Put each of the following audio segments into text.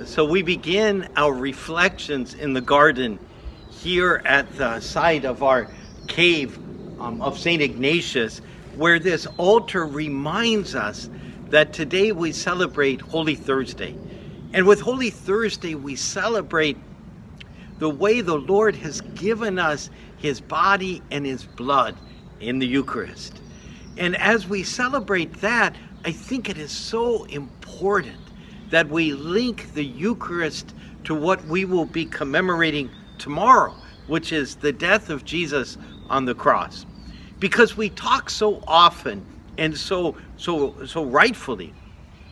So we begin our reflections in the garden here at the site of our cave of St. Ignatius, where this altar reminds us that today we celebrate Holy Thursday. And with Holy Thursday, we celebrate the way the Lord has given us his body and his blood in the Eucharist. And as we celebrate that, I think it is so important that we link the Eucharist to what we will be commemorating tomorrow, which is the death of Jesus on the cross. Because we talk so often and so rightfully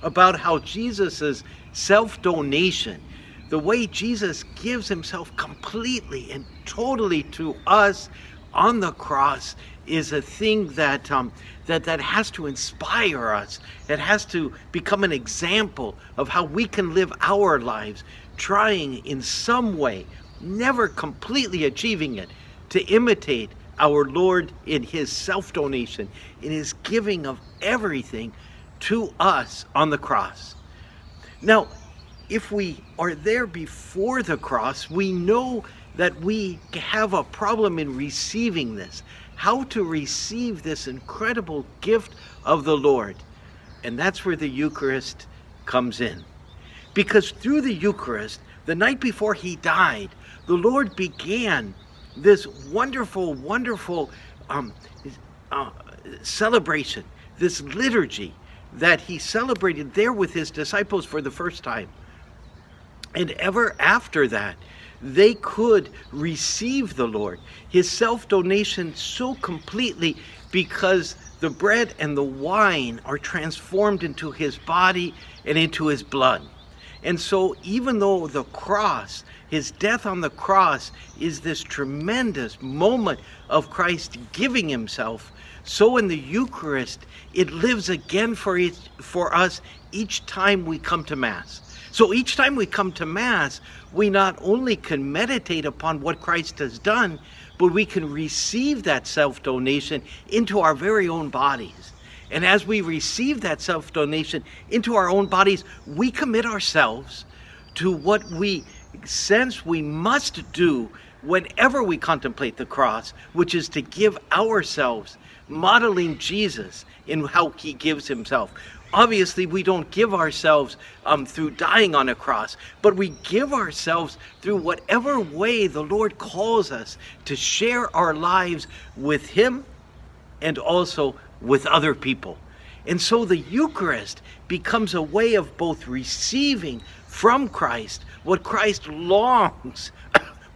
about how Jesus's self-donation, the way Jesus gives himself completely and totally to us on the cross, is a thing that has to inspire us. It has to become an example of how we can live our lives, trying in some way, never completely achieving it, to imitate our Lord in his self-donation, in his giving of everything to us on the cross. Now, if we are there before the cross, we know that we have a problem in receiving this, how to receive this incredible gift of the Lord. And that's where the Eucharist comes in. Because through the Eucharist, the night before he died, the Lord began this wonderful celebration, this liturgy that he celebrated there with his disciples for the first time. And ever after that, they could receive the Lord, his self-donation so completely, because the bread and the wine are transformed into his body and into his blood. And so even though the cross, his death on the cross, is this tremendous moment of Christ giving himself, so in the Eucharist, it lives again for us each time we come to Mass. So each time we come to Mass, we not only can meditate upon what Christ has done, but we can receive that self-donation into our very own bodies. And as we receive that self-donation into our own bodies, we commit ourselves to what we sense we must do whenever we contemplate the cross, which is to give ourselves, modeling Jesus in how he gives himself. Obviously, we don't give ourselves through dying on a cross, but we give ourselves through whatever way the Lord calls us to share our lives with him and also with other people. And so the Eucharist becomes a way of both receiving from Christ what Christ longs,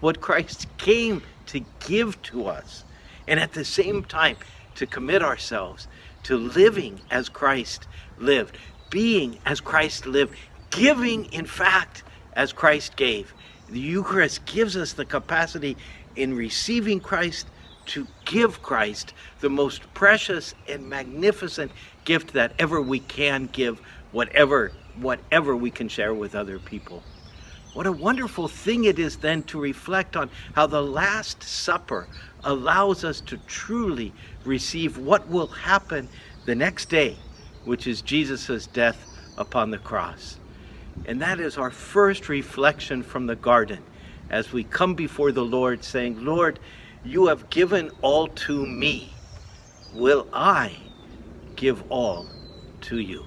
what Christ came to give to us, and at the same time to commit ourselves to living as Christ lived, being as Christ lived, giving, in fact, as Christ gave. The Eucharist gives us the capacity in receiving Christ to give Christ the most precious and magnificent gift that ever we can give, whatever we can share with other people. What a wonderful thing it is then to reflect on how the Last Supper allows us to truly receive what will happen the next day, which is Jesus' death upon the cross. And that is our first reflection from the garden as we come before the Lord saying, Lord, you have given all to me. Will I give all to you?